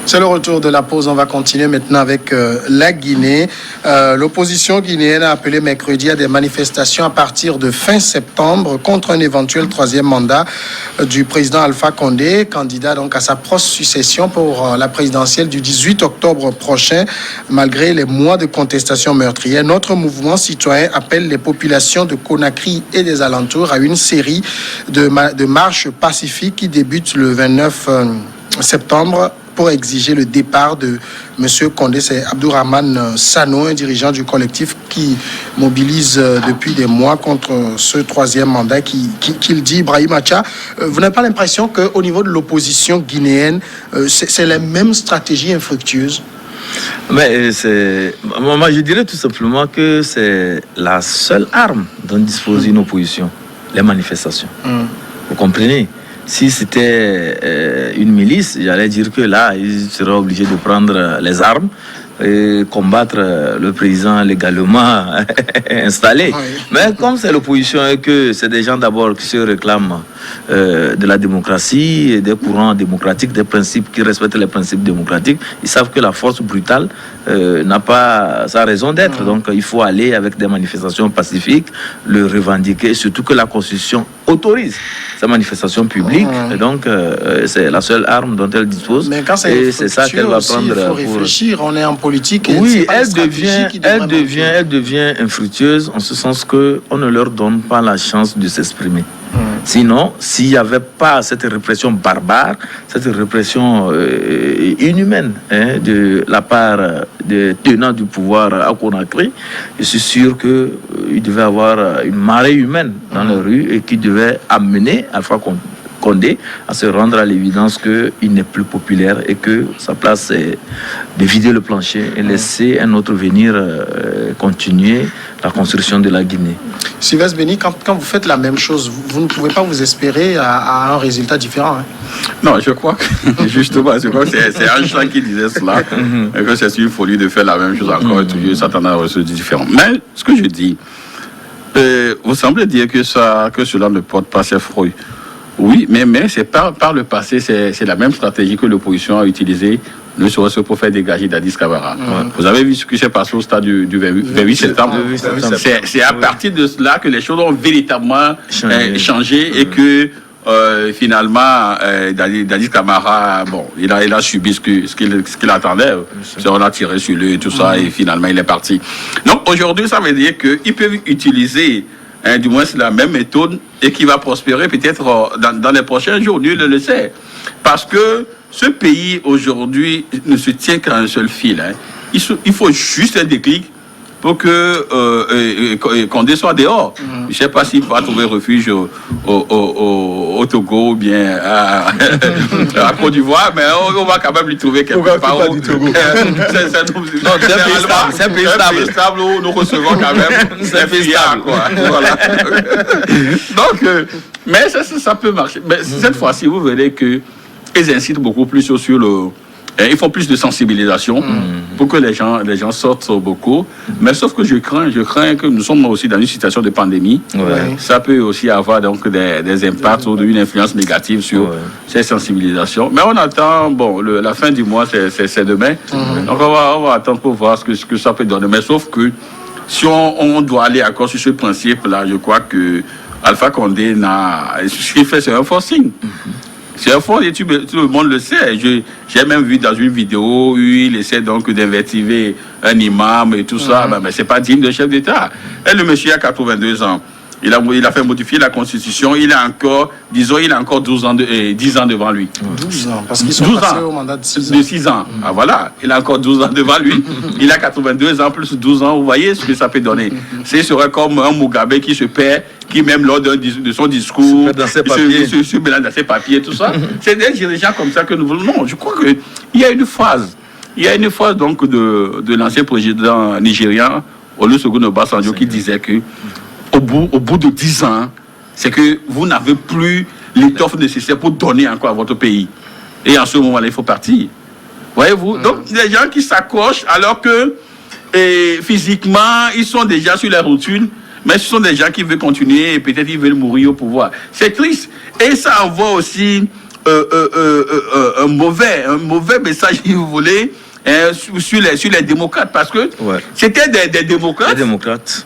C'est le retour de la pause. On va continuer maintenant avec la Guinée. L'opposition guinéenne a appelé mercredi à des manifestations à partir de fin septembre contre un éventuel troisième mandat du président Alpha Condé, candidat donc à sa proche succession pour la présidentielle du 18 octobre prochain, malgré les mois de contestation meurtrière. Notre mouvement citoyen appelle les populations de Conakry et des alentours à une série de marches pacifiques qui débutent le 29 septembre pour exiger le départ de M. Condé. C'est Abdourahmane Sano, un dirigeant du collectif qui mobilise depuis des mois contre ce troisième mandat qu'il dit. Ibrahim Acha, vous n'avez pas l'impression qu'au niveau de l'opposition guinéenne, c'est la même stratégie infructueuse? Mais moi, je dirais tout simplement que c'est la seule arme dont dispose une opposition, les manifestations. Vous comprenez? Si c'était une milice, j'allais dire que là, ils seraient obligés de prendre les armes et combattre le président légalement installé. Oui. Mais comme c'est l'opposition et que c'est des gens d'abord qui se réclament de la démocratie, et des courants démocratiques, des principes qui respectent les principes démocratiques, ils savent que la force brutale n'a pas sa raison d'être. Donc il faut aller avec des manifestations pacifiques, le revendiquer, et surtout que la Constitution autorise ces manifestations publiques. Et donc c'est la seule arme dont elle dispose. Mais quand et c'est ça qu'elle va prendre. Il faut réfléchir, on est en politique. Et oui, elle devient infructueuse en ce sens qu'on ne leur donne pas la chance de s'exprimer. Sinon, s'il n'y avait pas cette répression barbare, cette répression inhumaine de la part des tenants du pouvoir à Conakry, je suis sûr qu'il devait y avoir une marée humaine dans les rues et qui devait amener Alpha Condé à se rendre à l'évidence qu'il n'est plus populaire et que sa place est de vider le plancher et laisser un autre venir continuer la construction de la Guinée. Sylvestre Béni, quand vous faites la même chose, vous ne pouvez pas vous espérer à un résultat différent. Non, je crois que justement, c'est un chant qui disait cela, et que c'est une folie de faire la même chose encore et toujours s'attendre à un résultat différent. Mais ce que je dis, vous semblez dire que cela ne porte pas ses fruits. Oui, mais c'est par le passé, c'est la même stratégie que l'opposition a utilisée, ne serait-ce pour faire dégager Dadis Camara. Vous avez vu ce qui s'est passé au stade du 28 septembre. C'est à partir de cela que les choses ont véritablement changé et que finalement, Dadis Camara, bon, il a subi ce qu'il attendait. On a tiré sur lui et tout ça, et finalement il est parti. Donc aujourd'hui, ça veut dire qu'ils peuvent utiliser du moins c'est la même méthode et qui va prospérer peut-être dans les prochains jours, nul ne le sait. Parce que ce pays aujourd'hui ne se tient qu'à un seul fil. Il faut juste un déclic pour que Condé soit dehors. Je ne sais pas s'il va trouver refuge au Togo ou bien à Côte d'Ivoire, mais on va quand même lui trouver quelque part. Du Togo. C'est un pays stable où nous recevons quand même. C'est un pays stable, quoi. Voilà. Donc, mais ça peut marcher. Mais cette fois-ci, vous verrez qu'ils incitent beaucoup plus sur le... Ils font plus de sensibilisation pour que les gens sortent beaucoup. Mais sauf que je crains que nous sommes aussi dans une situation de pandémie. Ouais. Ça peut aussi avoir donc des impacts ou une influence négative sur ces sensibilisations. Mais on attend, la fin du mois, c'est demain. Donc on va attendre pour voir ce que ça peut donner. Mais sauf que si on doit aller encore sur ce principe-là, je crois que Alpha Condé ce qu'il fait, c'est un forcing. C'est un fond, et tout le monde le sait. J'ai même vu dans une vidéo où il essaie donc d'invectiver un imam et tout ça. Mais c'est pas digne de chef d'État. Et le monsieur a 82 ans. Il a fait modifier la Constitution. Il a encore 10 ans devant lui. 12 ans, parce qu'ils sont passés au mandat de 6 ans. De 6 ans. Ah voilà, il a encore 12 ans devant lui. Il a 82 ans plus 12 ans. Vous voyez ce que ça peut donner. Ce serait comme un Mugabe qui se perd, qui même lors de son discours se mélange dans ses papiers, tout ça. C'est des dirigeants comme ça que nous voulons. Non, je crois qu'il y a une phase. Il y a une phase donc de l'ancien président nigérian, Olusegun Obasanjo, qui disait que au bout de 10 ans, c'est que vous n'avez plus l'étoffe nécessaire pour donner encore à votre pays. Et en ce moment-là, il faut partir. Voyez-vous? Donc, des gens qui s'accrochent alors que physiquement, ils sont déjà sur la routine, mais ce sont des gens qui veulent continuer et peut-être ils veulent mourir au pouvoir. C'est triste. Et ça envoie aussi un mauvais message, si vous voulez, sur les démocrates, parce que c'était des démocrates,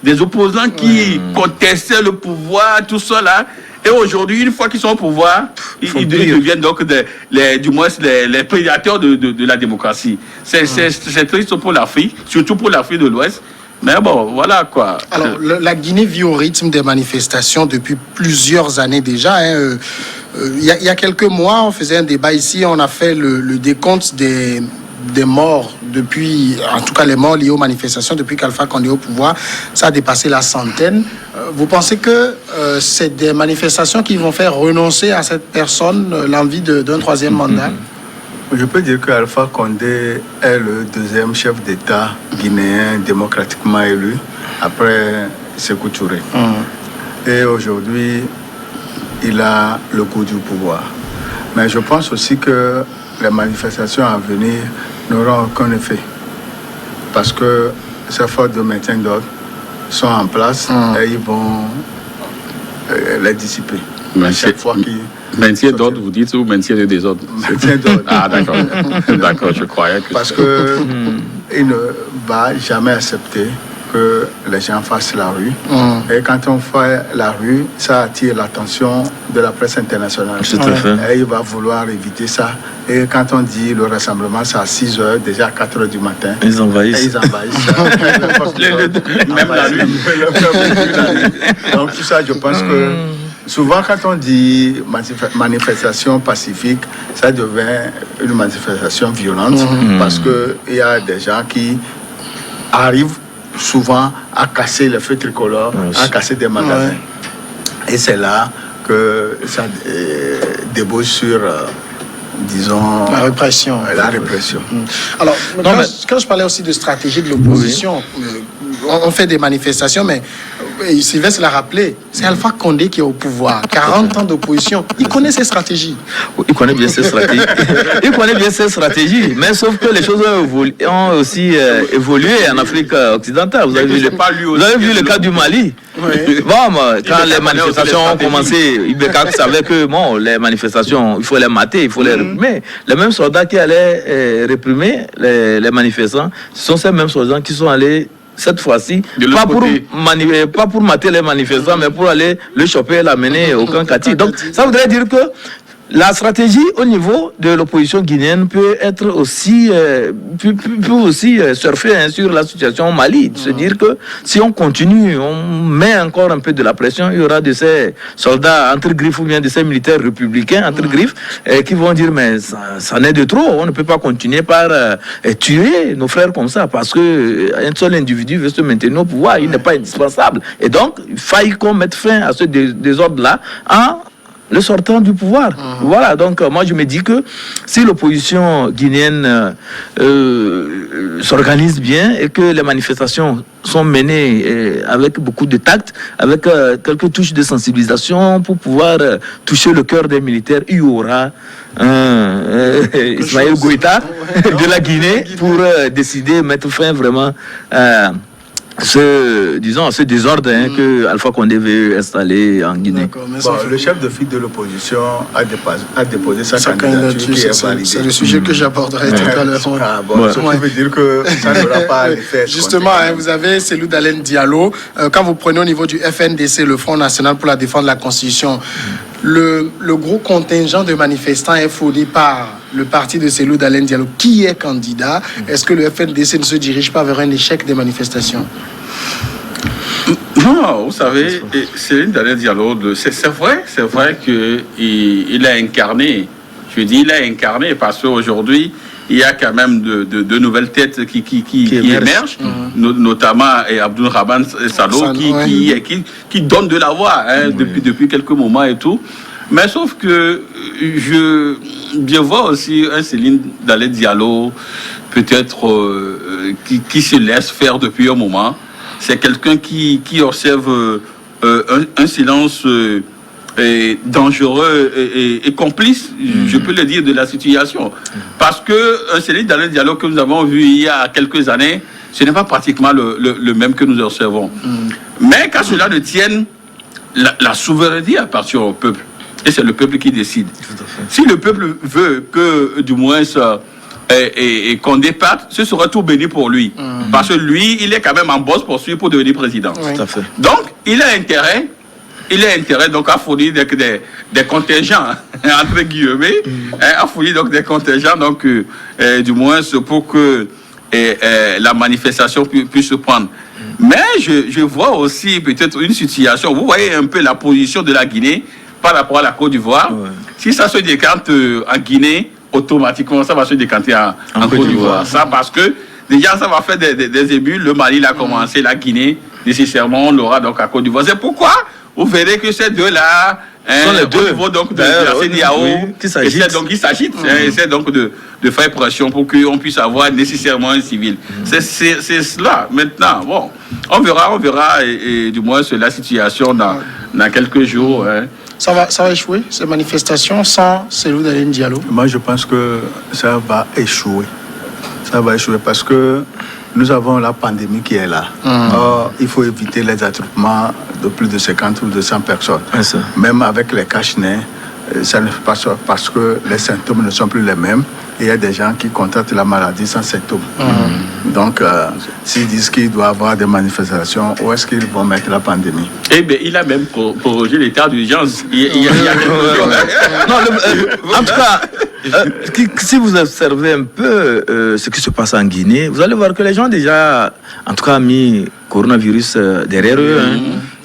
des opposants qui contestaient le pouvoir, tout ça là. Et aujourd'hui, une fois qu'ils sont au pouvoir, ils deviennent donc du moins les prédateurs de la démocratie. C'est triste pour l'Afrique, surtout pour l'Afrique de l'Ouest. Mais bon, voilà quoi. Alors, la Guinée vit au rythme des manifestations depuis plusieurs années déjà. Il y a quelques mois, on faisait un débat ici, on a fait le décompte des morts depuis, en tout cas les morts liés aux manifestations depuis qu'Alpha Condé est au pouvoir, ça a dépassé la centaine. Vous pensez que c'est des manifestations qui vont faire renoncer à cette personne l'envie d'un troisième mandat? Je peux dire que Alpha Condé est le deuxième chef d'État guinéen démocratiquement élu après Sékou Touré. Et aujourd'hui, il a le goût du pouvoir. Mais je pense aussi que les manifestations à venir n'auront aucun effet. Parce que ces forces de maintien d'ordre sont en place et ils vont les dissiper. Mais chaque fois qu'ils... Maintien d'ordre, vous dites, ou maintien de désordre? Maintien d'ordre. Ah, d'accord. D'accord, je croyais que... Parce qu'il ne va jamais accepter que les gens fassent la rue. Et quand on fait la rue, ça attire l'attention de la presse internationale. Tout à fait. Et il va vouloir éviter ça. Et quand on dit le rassemblement, c'est à 6 heures, déjà à 4 heures du matin. Ils envahissent. Et ils envahissent. Même la rue. Donc tout ça, je pense que souvent, quand on dit manifestation pacifique, ça devient une manifestation violente parce qu'il y a des gens qui arrivent souvent à casser les feux tricolores, à casser des magasins. Et c'est là que ça débouche sur, disons... La répression. La répression. Alors, quand je parlais aussi de stratégie de l'opposition, on fait des manifestations, mais Sylvestre l'a rappelé, c'est Alpha Condé qui est au pouvoir. 40 ans d'opposition. Il connaît ses stratégies. Il connaît bien ses stratégies. Il connaît bien ses stratégies. Mais sauf que les choses ont aussi évolué en Afrique occidentale. Vous avez vu le cas du Mali. Oui. Bon, quand les manifestations ont commencé, Ibeka savait que bon, les manifestations, il faut les mater, il faut les réprimer. Les mêmes soldats qui allaient réprimer les manifestants, ce sont ces mêmes soldats qui sont allés cette fois-ci, pas pour mater les manifestants, mais pour aller le choper et l'amener au Kankati. Donc, ça voudrait dire que la stratégie au niveau de l'opposition guinéenne peut être aussi, peut aussi surfer sur la situation au Mali. Se dire que si on continue, on met encore un peu de la pression, il y aura de ces soldats entre griffes ou bien de ces militaires républicains entre griffes qui vont dire mais ça n'est de trop, on ne peut pas continuer par tuer nos frères comme ça parce que un seul individu veut se maintenir au pouvoir, il n'est pas indispensable. Et donc, il faille qu'on mette fin à ce désordre-là en le sortant du pouvoir. Voilà, donc moi je me dis que si l'opposition guinéenne s'organise bien et que les manifestations sont menées avec beaucoup de tact, avec quelques touches de sensibilisation pour pouvoir toucher le cœur des militaires, il y aura Ismaël Goïta de la Guinée pour décider, mettre fin vraiment ce désordre que Alpha Condé veut installer en Guinée. Bon, le chef de file de l'opposition a déposé sa candidature qui est validée. C'est le sujet que j'aborderai tout à l'heure. Ça veut dire que ça n'aura pas l'effet. Justement, vous avez Cellou Dalein Diallo. Quand vous prenez au niveau du FNDC, le Front National pour la Défense de la Constitution, le gros contingent de manifestants est fourni par le parti de Cellou Dalein Diallo. Qui est candidat? Est-ce que le FNDC ne se dirige pas vers un échec des manifestations? Non, vous savez, Cellou Dalein Diallo, c'est vrai qu'il a incarné. Je dis il a incarné parce qu'aujourd'hui, il y a quand même de nouvelles têtes qui émergent, notamment Abdoul Rahman Salo qui donne de la voix depuis quelques moments et tout. Mais sauf que je vois aussi un Cellou Dalein Diallo peut-être qui se laisse faire depuis un moment. C'est quelqu'un qui observe un silence dangereux et complice, je peux le dire, de la situation. Parce que un Cellou Dalein Diallo que nous avons vu il y a quelques années, ce n'est pas pratiquement le même que nous observons. Mais qu'à cela ne tienne, la souveraineté appartient au peuple. Et c'est le peuple qui décide. Si le peuple veut que, du moins, Condé parte, ce sera tout béni pour lui. Parce que lui, il est quand même en bosse poursuivi pour devenir président. Tout à fait. Donc, il a intérêt donc, à fournir des contingents, entre guillemets, à fournir donc, des contingents, donc, du moins, pour que la manifestation puisse se prendre. Mais je vois aussi peut-être une situation, vous voyez un peu la position de la Guinée par rapport à la Côte d'Ivoire. Ouais. Si ça se décante en Guinée, automatiquement, ça va se décanter en Côte d'Ivoire. Ça, parce que déjà, ça va faire des émules. Le Mali l'a commencé, la Guinée, nécessairement, on l'aura donc à Côte d'Ivoire. C'est pourquoi vous verrez que ces deux-là, sont les deux. Au niveau donc, de la CEDEAO, qui s'agitent, essaient donc de faire pression pour qu'on puisse avoir nécessairement un civil. C'est cela. Maintenant, bon, on verra et du moins c'est la situation dans quelques jours. Ça va échouer, ces manifestations, sans Cellou Dalein Diallo? Moi, je pense que ça va échouer. Ça va échouer parce que nous avons la pandémie qui est là. Or, il faut éviter les attroupements de plus de 50 ou de 100 personnes. Même avec les cache-nez, ça ne passe pas parce que les symptômes ne sont plus les mêmes. Et il y a des gens qui contractent la maladie sans symptômes. Donc, s'ils disent qu'il doit y avoir des manifestations, où est-ce qu'ils vont mettre la pandémie? Eh bien, il a même prorogé l'état d'urgence. En tout cas, si vous observez un peu ce qui se passe en Guinée, vous allez voir que les gens déjà, en tout cas, mis coronavirus derrière eux.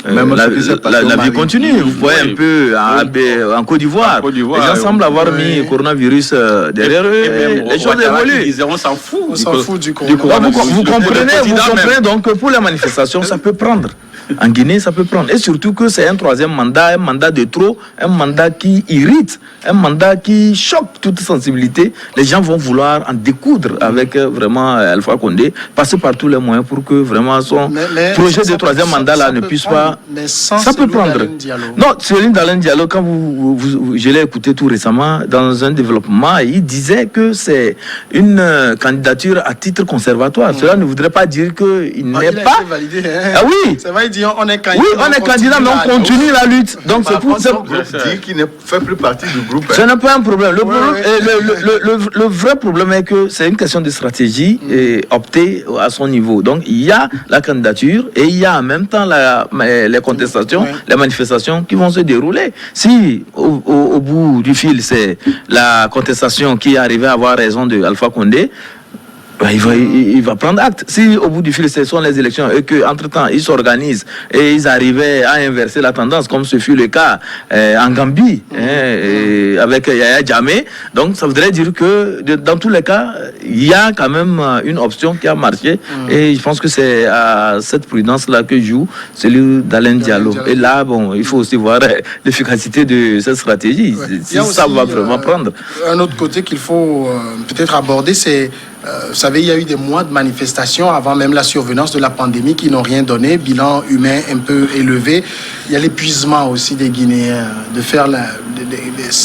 Même la vie continue. Vous voyez un peu en Côte d'Ivoire. Les gens semblent avoir mis coronavirus derrière eux. Les choses évoluent. On s'en fout. On s'en fout du coronavirus. Vous comprenez donc que pour les manifestations, ça peut prendre. En Guinée, ça peut prendre. Et surtout que c'est un troisième mandat, un mandat de trop, un mandat qui irrite, un mandat qui choque toute sensibilité. Les gens vont vouloir en découdre avec vraiment Alpha Condé, passer par tous les moyens pour que vraiment son projet de troisième mandat là ne puisse pas... Ça peut prendre. Non, Cellou Dalein Diallo, quand je l'ai écouté tout récemment dans un développement, il disait que c'est une candidature à titre conservatoire. Cela ne voudrait pas dire qu'il n'est pas... Validé, hein. Ah oui. Ça va dire on est candidat. Oui, on est candidat, mais on continue la lutte. Donc c'est pour ça. Dire qu'il ne fait plus partie du groupe. Ce n'est pas un problème. Le vrai problème est que c'est une question de stratégie et opter à son niveau. Donc il y a la candidature et il y a en même temps les contestations, les manifestations qui vont se dérouler. Si au bout du fil c'est la contestation qui est arrivée à avoir raison de Alpha Condé, il va prendre acte. Si au bout du fil ce sont les élections et qu'entre-temps ils s'organisent et ils arrivaient à inverser la tendance comme ce fut le cas en Gambie avec Yaya Jammeh, donc ça voudrait dire que dans tous les cas il y a quand même une option qui a marché et je pense que c'est à cette prudence là que joue Cellou Dalein Diallo. Et là bon, il faut aussi voir l'efficacité de cette stratégie, si ça va vraiment prendre. Un autre côté qu'il faut peut-être aborder, c'est vous savez, il y a eu des mois de manifestations avant même la survenance de la pandémie qui n'ont rien donné, bilan humain un peu élevé. Il y a l'épuisement aussi des Guinéens de faire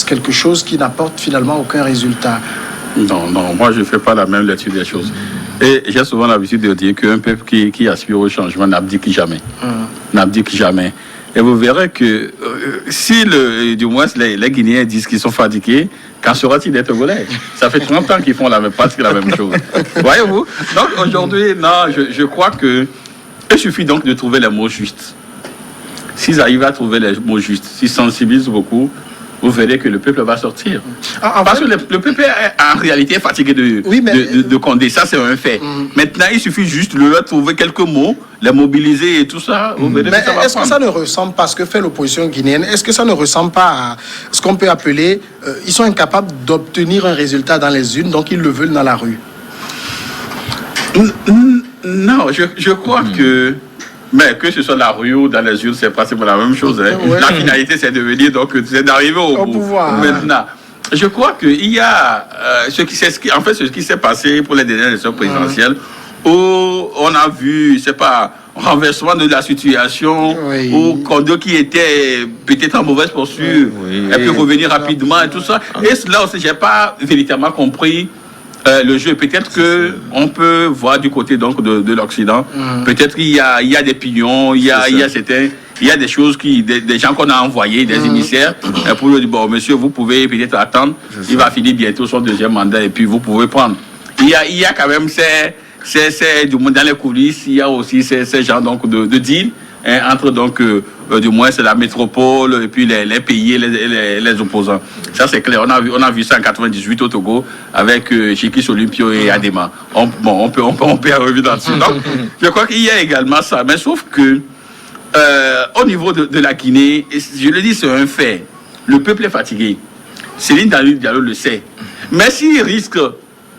quelque chose qui n'apporte finalement aucun résultat. Non, moi je ne fais pas la même lecture des choses. Et j'ai souvent l'habitude de dire qu'un peuple qui aspire au changement n'abdique jamais. N'abdique jamais. Et vous verrez que si du moins les Guinéens disent qu'ils sont fatigués, qu'en sera-t-il des Togolais? Ça fait 30 ans qu'ils font presque la même chose. Voyez-vous? Donc aujourd'hui, non, je crois que il suffit donc de trouver les mots justes. S'ils arrivent à trouver les mots justes, s'ils sensibilisent beaucoup, vous verrez que le peuple va sortir. Parce que le peuple en réalité est fatigué de Condé, ça c'est un fait. Maintenant, il suffit juste de leur trouver quelques mots, les mobiliser et tout ça. Vous verrez mais que ça va est-ce que ça ne ressemble pas à ce que fait l'opposition guinéenne? Est-ce que ça ne ressemble pas à ce qu'on peut appeler, ils sont incapables d'obtenir un résultat dans les urnes, donc ils le veulent dans la rue? Non, je crois que... Mais que ce soit la rue ou dans les urnes, c'est pratiquement la même chose. Hein. La finalité, c'est de venir, donc c'est d'arriver au pouvoir. Maintenant, je crois qu'il y a ce qui s'est passé pour les dernières élections présidentielles, où on a vu, c'est pas renversement de la situation, où Condé qui était peut-être en mauvaise posture, et puis revenir rapidement et tout ça. Et là aussi, j'ai pas véritablement compris le jeu. Peut-être que on peut voir du côté donc de l'Occident. Peut-être qu'il y a des pignons, il y a certains il y a des choses des gens qu'on a envoyés, des émissaires, pour lui dire, bon, monsieur, vous pouvez peut-être attendre, il va finir bientôt son deuxième mandat et puis vous pouvez prendre. Il y a quand même du monde dans les coulisses, il y a aussi ces gens donc de deal entre donc du moins c'est la métropole et puis les pays et les opposants. Ça c'est clair. On a vu ça en 98 au Togo avec Chikis Olympio et Adema. On peut revenir là-dessus. Donc je crois qu'il y a également ça. Mais sauf que au niveau de la Guinée, je le dis, c'est un fait. Le peuple est fatigué. Céline Diallo le sait. Mais s'il risque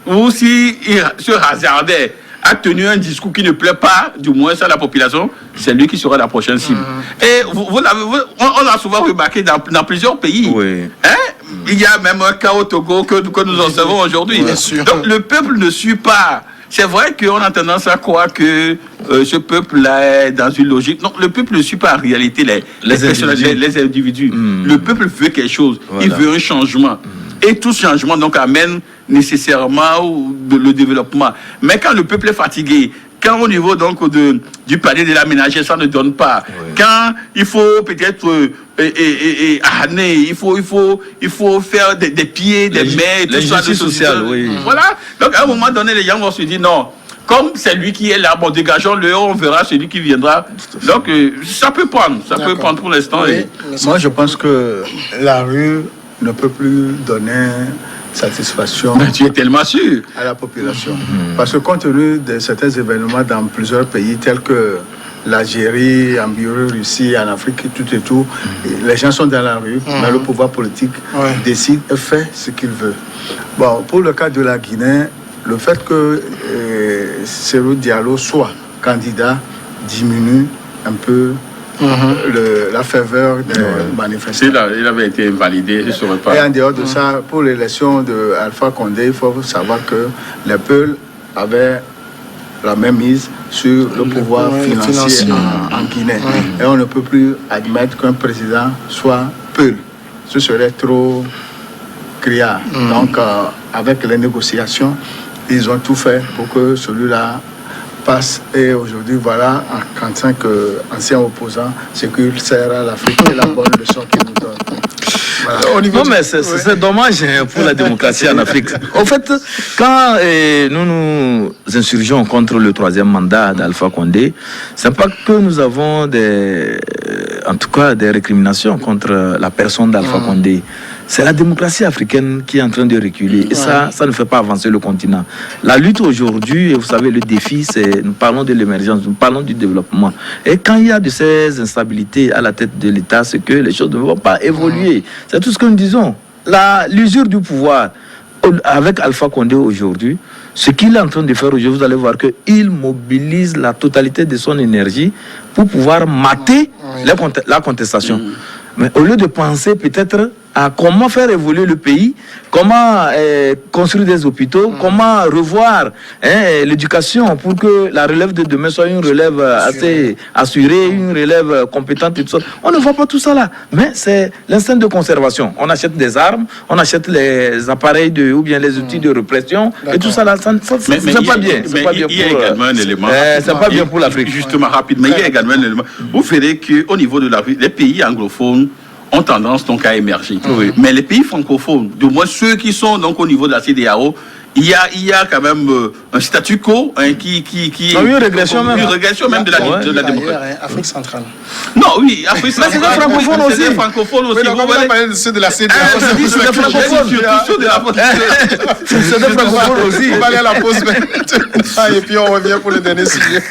ou s'il se hasardait a tenu un discours qui ne plaît pas, du moins à la population, c'est lui qui sera la prochaine cible. Et on l'a souvent remarqué dans plusieurs pays. Oui. Il y a même un cas au Togo que nous observons aujourd'hui. Donc le peuple ne suit pas. C'est vrai qu'on a tendance à croire que ce peuple-là est dans une logique. Non, le peuple ne suit pas en réalité les individus. Le peuple veut quelque chose. Voilà. Il veut un changement. Et tout changement donc amène nécessairement le développement. Mais quand le peuple est fatigué, quand au niveau donc du palier de l'aménageur ça ne donne pas, quand il faut peut-être il faut faire des pieds, des mains, tout ça, social, oui. Voilà. Donc à un moment donné, les gens vont se dire non. Comme c'est lui qui est là, bon, dégageons-le, on verra celui qui viendra. Donc ça peut prendre, pour l'instant. Oui. Moi, je pense que la rue ne peut plus donner satisfaction. Mais tu es tellement sûr à la population. Parce que compte tenu de certains événements dans plusieurs pays tels que l'Algérie, en Biélorussie, en Afrique, tout et tout, les gens sont dans la rue, mais le pouvoir politique décide et fait ce qu'il veut. Bon, pour le cas de la Guinée, le fait que Cellou Diallo soit candidat diminue un peu la faveur des manifestants. Il avait été invalidé, je ne saurais pas. Et en dehors de ça, pour l'élection d'Alpha Condé, il faut savoir que les Peuls avaient la même mise sur le pouvoir financier en Guinée. Et on ne peut plus admettre qu'un président soit Peul. Ce serait trop criard. Donc, avec les négociations, ils ont tout fait pour que celui-là passe. Et aujourd'hui, voilà, en tant qu'ancien opposant, c'est qu'il sert à l'Afrique et la bonne leçon qu'il nous donne. Voilà. Non, mais c'est dommage pour la démocratie en Afrique. En fait, quand nous nous insurgeons contre le troisième mandat d'Alpha Condé, c'est pas que nous avons en tout cas des récriminations contre la personne d'Alpha Condé. C'est la démocratie africaine qui est en train de reculer. Et ça ne fait pas avancer le continent. La lutte aujourd'hui, vous savez, le défi, c'est, nous parlons de l'émergence, nous parlons du développement. Et quand il y a de ces instabilités à la tête de l'État, c'est que les choses ne vont pas évoluer. C'est tout ce que nous disons. L'usure du pouvoir, avec Alpha Condé aujourd'hui, ce qu'il est en train de faire aujourd'hui, vous allez voir qu'il mobilise la totalité de son énergie pour pouvoir mater la contestation. Mais au lieu de penser peut-être à comment faire évoluer le pays, comment construire des hôpitaux, comment revoir l'éducation pour que la relève de demain soit une relève assez assurée, une relève compétente et tout ça. On ne voit pas tout ça là. Mais c'est l'instinct de conservation. On achète des armes, on achète les appareils ou bien les outils de répression et tout ça là, c'est pas bien. C'est pas bien pour également un élément. C'est pas bien pour l'Afrique. Justement, rapidement, il y a également un élément. Vous verrez qu'au niveau de l'Afrique, les pays anglophones ont tendance donc à émerger. Mais les pays francophones, du moins ceux qui sont donc au niveau de la CEDEAO, il y a quand même un statu quo qui une régression même de la démocratie. Afrique centrale. Non, oui, Afrique centrale. Mais c'est francophone aussi. C'est francophone aussi. Oui, on va parler de ceux de la CEDEAO. C'est des francophones. C'est des francophones aussi. On va aller à la pause et puis on revient pour le dernier sujet.